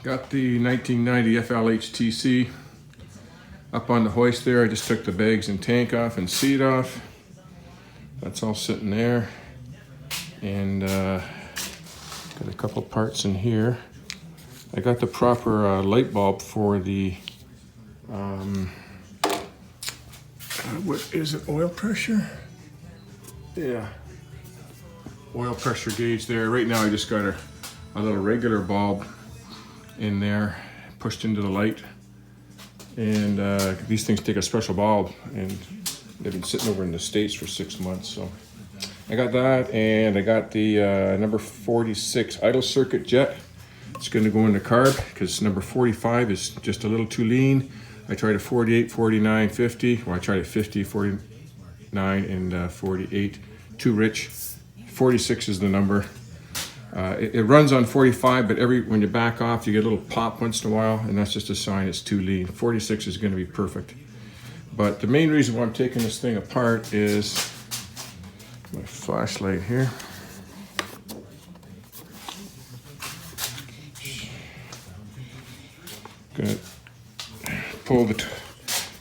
Got the 1990 Flhtc up on the hoist there. I just took the bags and tank off and seat off. That's all sitting there. And got a couple parts in here. I got the proper light bulb for the, what is it, oil pressure? Yeah, oil pressure gauge there. Right now I just got a little regular bulb in there, pushed into the light. And these things take a special bulb, and they've been sitting over in the States for 6 months. So I got that, and I got the number 46 idle circuit jet. It's going to go into carb because number 45 is just a little too lean. I tried a 48, 49, 50. Well, I tried a 50, 49, and 48. Too rich. 46 is the number. It runs on 45, but when you back off, you get a little pop once in a while, and that's just a sign it's too lean. 46 is going to be perfect. But the main reason why I'm taking this thing apart is my flashlight here. Gonna pull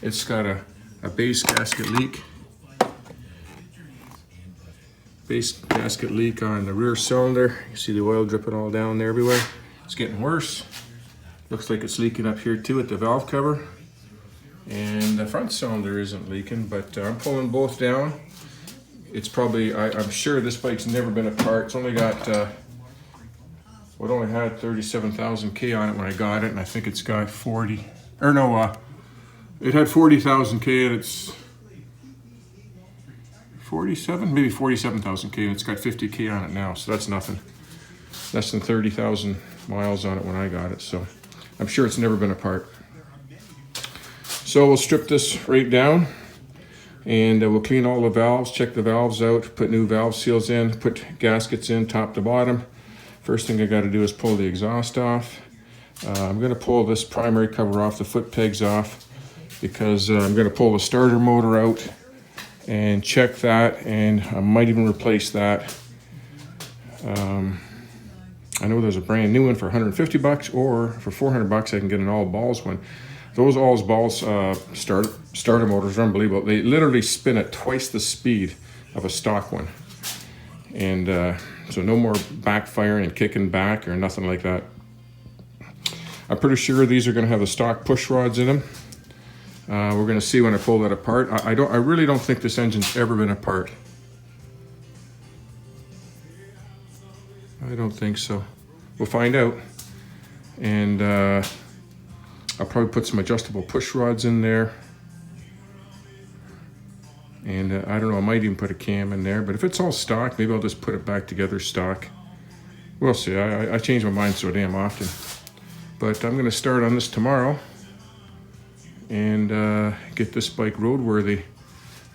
it's got a base gasket leak. Base gasket leak on the rear cylinder. You see the oil dripping all down there everywhere. It's getting worse. Looks like it's leaking up here too at the valve cover. And the front cylinder isn't leaking, but I'm pulling both down. It's probably, I'm sure this bike's never been apart. It's only got, it only had 37,000 K on it when I got it, and I think it's got 40, or no, it had 40,000 K and it's 47, maybe 47,000 K, and it's got 50 K on it now, so that's nothing. Less than 30,000 miles on it when I got it, so I'm sure it's never been apart. So we'll strip this right down, and we'll clean all the valves, check the valves out, put new valve seals in, put gaskets in top to bottom. First thing I got to do is pull the exhaust off. I'm going to pull this primary cover off, the foot pegs off, because I'm going to pull the starter motor out and check that, and I might even replace that. I know there's a brand new one for 150 bucks, or for 400 bucks I can get an all balls one. Those all balls starter motors are unbelievable. They literally spin at twice the speed of a stock one. And so no more backfiring and kicking back or nothing like that. I'm pretty sure these are going to have the stock push rods in them. We're going to see when I pull that apart. I really don't think this engine's ever been apart. I don't think so. We'll find out. And I'll probably put some adjustable push rods in there. And I don't know, I might even put a cam in there, but if it's all stock, maybe I'll just put it back together stock. We'll see. I change my mind so damn often. But I'm going to start on this tomorrow and get this bike roadworthy.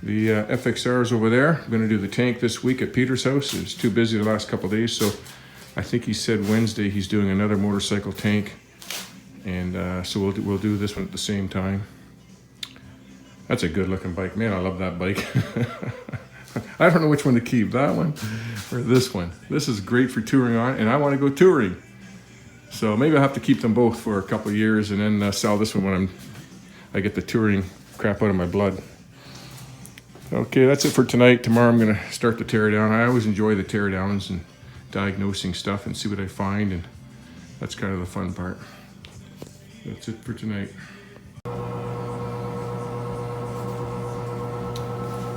The FXR is over there. I'm going to do the tank this week at Peter's house. It was too busy the last couple of days, so I think he said Wednesday he's doing another motorcycle tank. And so we'll do this one at the same time. That's a good looking bike. Man, I love that bike. I don't know which one to keep, that one or this one. This is great for touring on, and I want to go touring. So maybe I'll have to keep them both for a couple of years and then sell this one when I get the touring crap out of my blood. Okay, that's it for tonight. Tomorrow I'm going to start the teardown. I always enjoy the teardowns and diagnosing stuff and see what I find, and that's kind of the fun part. That's it for tonight.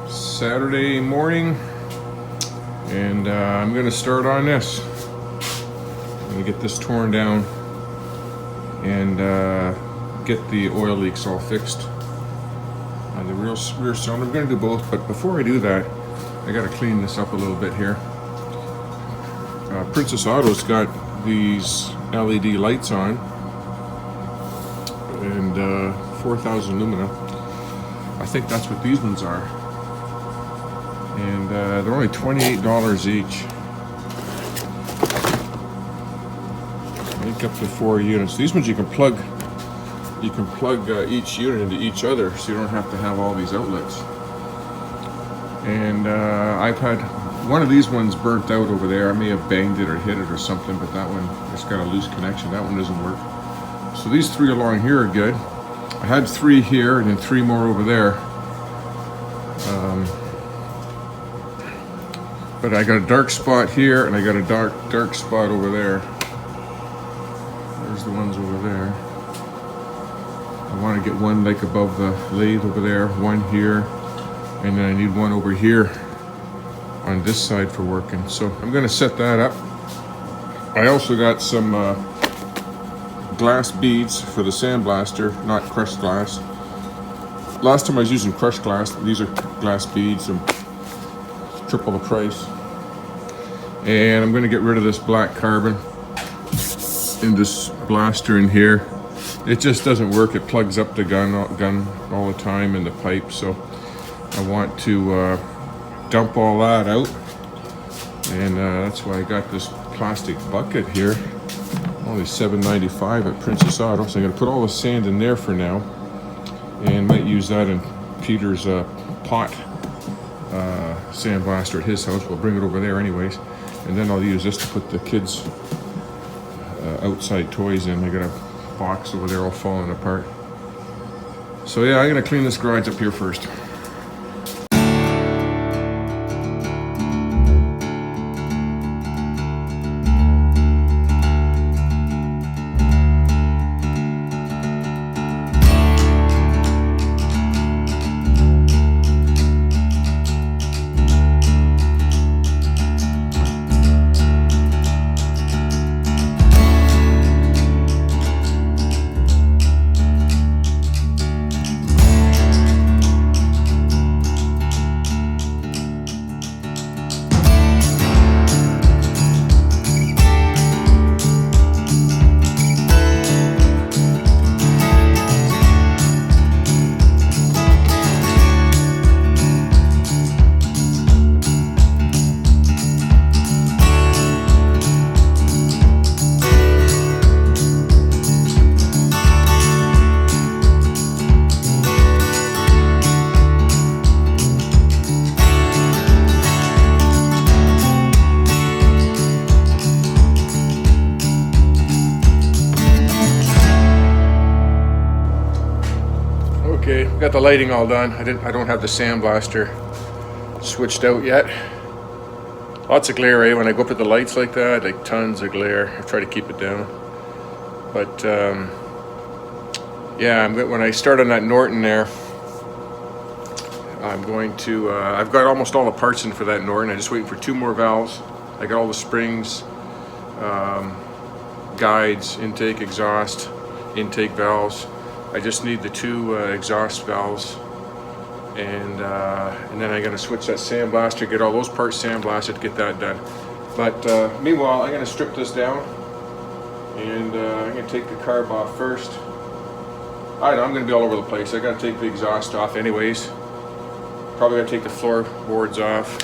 Saturday morning, and I'm going to start on this. I'm going to get this torn down and get the oil leaks all fixed on the rear cylinder. I'm going to do both, but before I do that, I got to clean this up a little bit here. Princess Auto's got these LED lights on, and 4,000 lumina. I think that's what these ones are. And they're only $28 each. Make up to 4 units. These ones you can plug each unit into each other, so you don't have to have all these outlets. And I've had one of these ones burnt out over there. I may have banged it or hit it or something, but that one, it's got a loose connection. That one doesn't work. So these 3 along here are good. I had 3 here and then 3 more over there. But I got a dark spot here and I got a dark spot over there. There's the ones over there. I want to get one like above the lathe over there, one here, and then I need one over here on this side for working. So I'm going to set that up. I also got some glass beads for the sandblaster, not crushed glass. Last time I was using crushed glass. These are glass beads and triple the price. And I'm going to get rid of this black carbon in this blaster in here. It just doesn't work. It plugs up the gun all the time in the pipe. So I want to dump all that out. And that's why I got this plastic bucket here. Only $7.95 at Princess Auto. So I'm going to put all the sand in there for now. And might use that in Peter's pot sandblaster at his house. We'll bring it over there anyways. And then I'll use this to put the kids' outside toys in. I got a box over there all falling apart. So yeah, I'm gonna clean this garage up here first. Okay, got the lighting all done. I don't have the sandblaster switched out yet. Lots of glare, eh? When I go up at the lights like that, like tons of glare. I try to keep it down. But yeah, when I start on that Norton there, I'm going to, I've got almost all the parts in for that Norton. I'm just waiting for 2 more valves. I got all the springs, guides, intake, exhaust, intake valves. I just need the 2 exhaust valves, and then I'm gonna switch that sandblaster, get all those parts sandblasted, get that done. But meanwhile, I'm gonna strip this down, and I'm gonna take the carb off first. I know I'm gonna be all over the place. I gotta take the exhaust off anyways. Probably gotta take the floorboards off,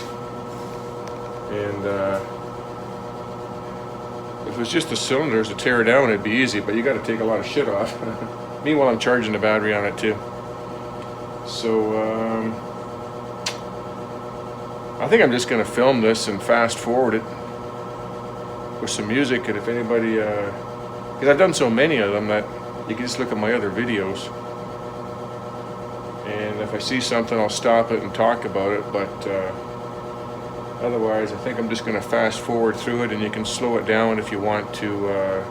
and if it was just the cylinders to tear down, it'd be easy. But you gotta take a lot of shit off. Meanwhile, I'm charging the battery on it too. So I think I'm just gonna film this and fast forward it with some music. And if anybody, because I've done so many of them that you can just look at my other videos. And if I see something, I'll stop it and talk about it. But otherwise, I think I'm just gonna fast forward through it, and you can slow it down if you want to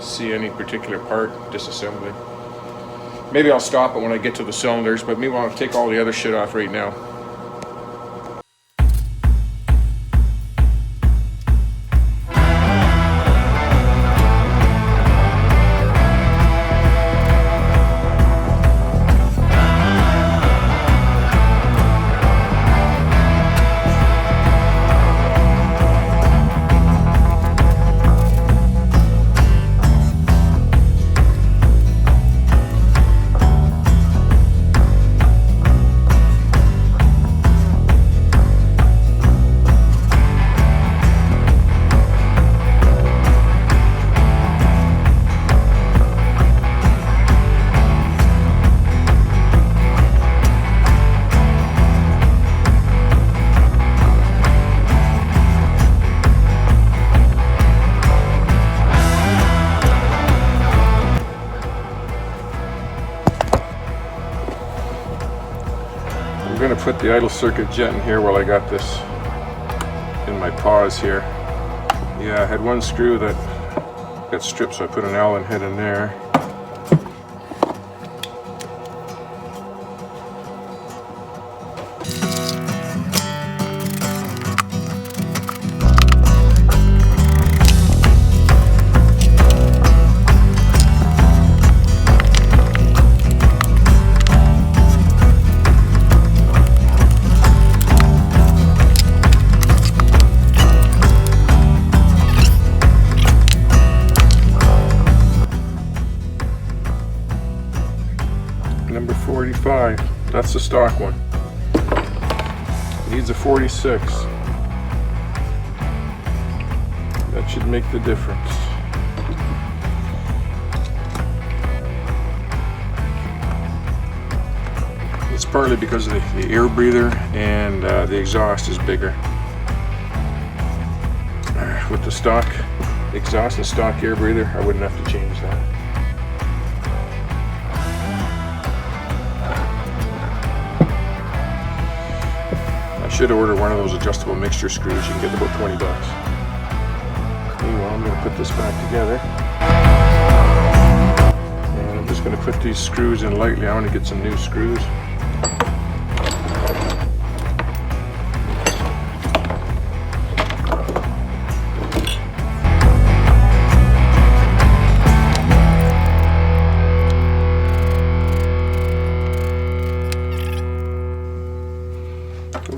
see any particular part disassembly. Maybe I'll stop it when I get to the cylinders, but meanwhile I'll take all the other shit off right now. put the idle circuit jet in here while I got this in my paws here. Yeah, I had one screw that got stripped, so I put an Allen head in there. Number 45, that's the stock one. Needs a 46. That should make the difference. It's partly because of the air breather, and the exhaust is bigger. With the stock exhaust and stock air breather, I wouldn't have to change that. I should order one of those adjustable mixture screws. You can get about 20 bucks. Meanwhile, I'm going to put this back together. And I'm just going to put these screws in lightly. I want to get some new screws.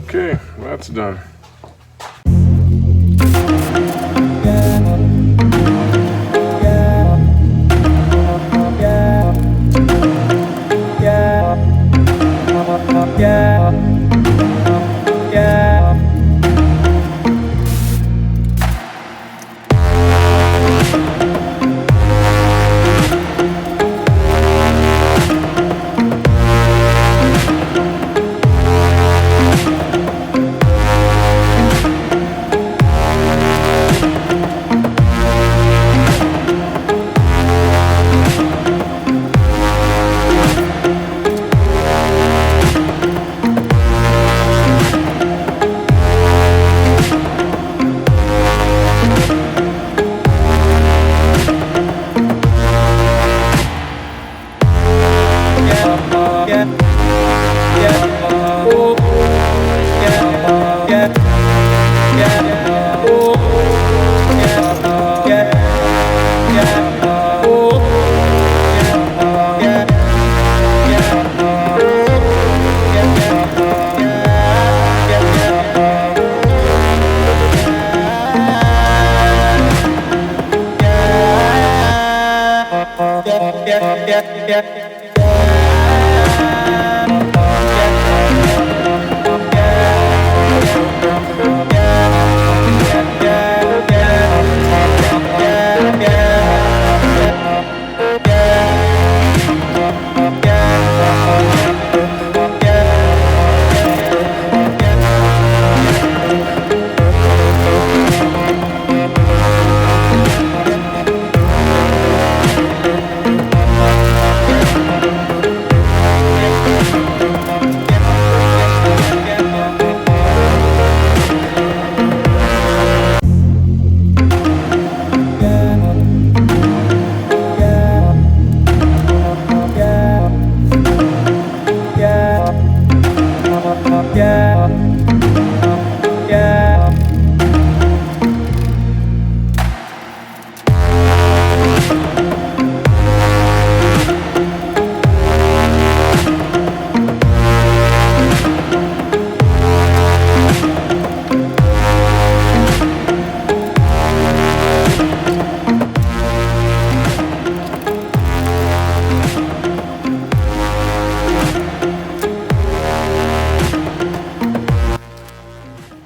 Okay, well, that's done.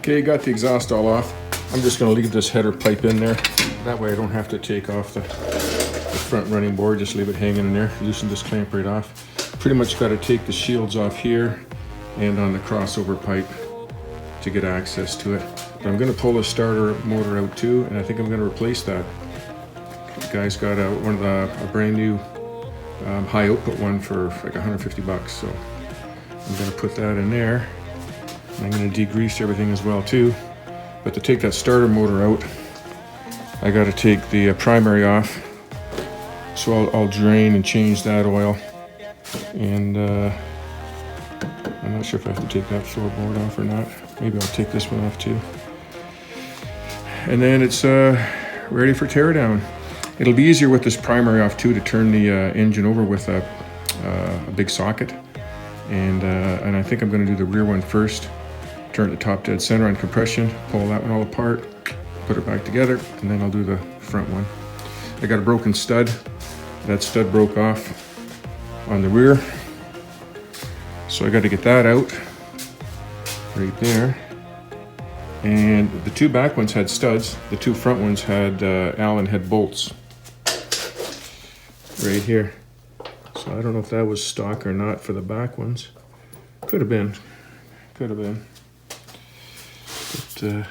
Okay, got the exhaust all off. I'm just going to leave this header pipe in there. That way I don't have to take off the front running board, just leave it hanging in there. Loosen this clamp right off. Pretty much got to take the shields off here and on the crossover pipe to get access to it. But I'm going to pull the starter motor out too, and I think I'm going to replace that. The guy's got a brand new high output one for like 150 bucks, so I'm going to put that in there. I'm going to degrease everything as well too. But to take that starter motor out, I got to take the primary off. So I'll drain and change that oil. And I'm not sure if I have to take that floorboard off or not. Maybe I'll take this one off too. And then it's ready for teardown. It'll be easier with this primary off too to turn the engine over with a big socket. And I think I'm going to do the rear one first. Turn the top dead center on compression, pull that one all apart, put it back together, and then I'll do the front one. I got a broken stud. That stud broke off on the rear. So I got to get that out right there. And the two back ones had studs. The two front ones had Allen head bolts right here. So I don't know if that was stock or not for the back ones. Could have been. Could have been. But,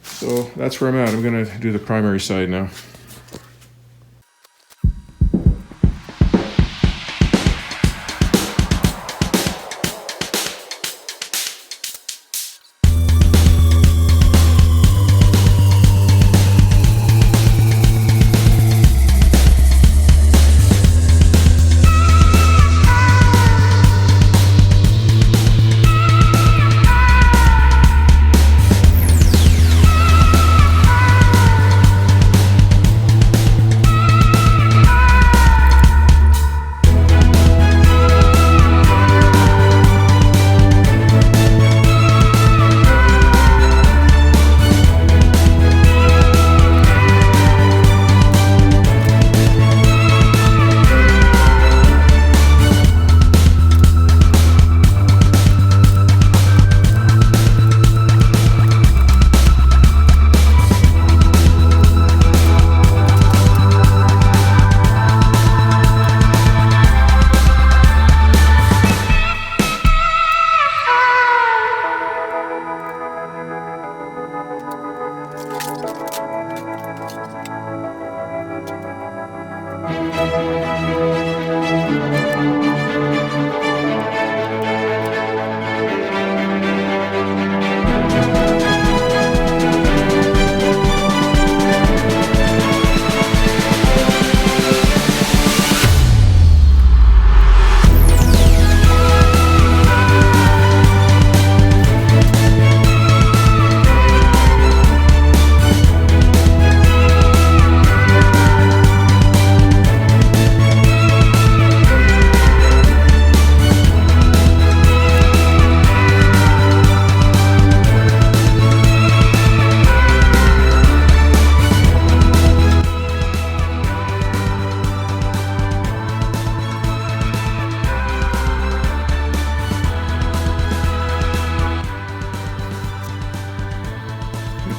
so that's where I'm at. I'm going to do the primary side now.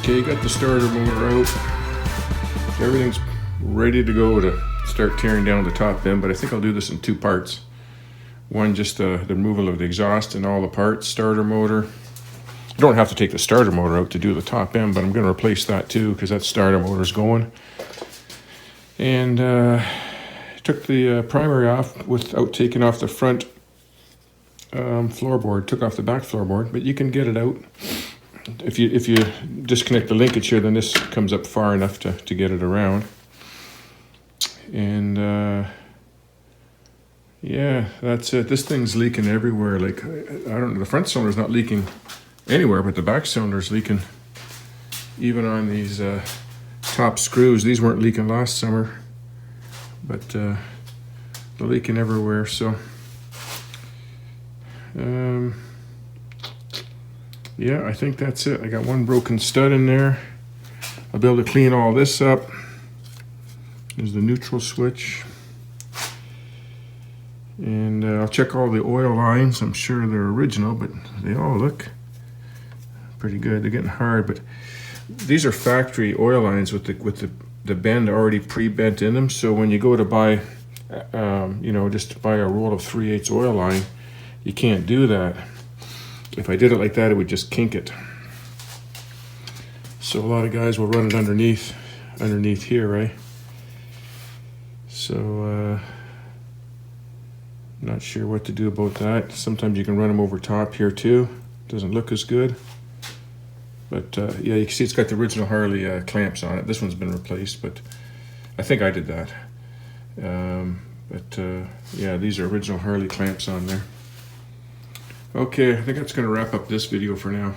Okay, got the starter motor out. Everything's ready to go to start tearing down the top end, but I think I'll do this in two parts. One, just the removal of the exhaust and all the parts, starter motor. You don't have to take the starter motor out to do the top end, but I'm going to replace that too because that starter motor's going. And took the primary off without taking off the front floorboard. Took off the back floorboard, but you can get it out. If you disconnect the linkage here, then this comes up far enough to get it around. And yeah, that's it. This thing's leaking everywhere. Like, I don't know, the front cylinder's not leaking anywhere, but the back cylinder's leaking even on these top screws. These weren't leaking last summer, but they're leaking everywhere. So yeah, I think that's it. I got one broken stud in there. I'll be able to clean all this up. There's the neutral switch. And I'll check all the oil lines. I'm sure they're original, but they all look pretty good. They're getting hard, but these are factory oil lines with the bend already pre-bent in them. So when you go to buy, you know, just to buy a roll of 3/8 oil line, you can't do that. If I did it like that, it would just kink it. So a lot of guys will run it underneath here, right? So Not sure what to do about that. Sometimes you can run them over top here too. Doesn't look as good. But yeah, you can see it's got the original Harley clamps on it. This one's been replaced, but I think I did that. Yeah, these are original Harley clamps on there. Okay, I think that's going to wrap up this video for now.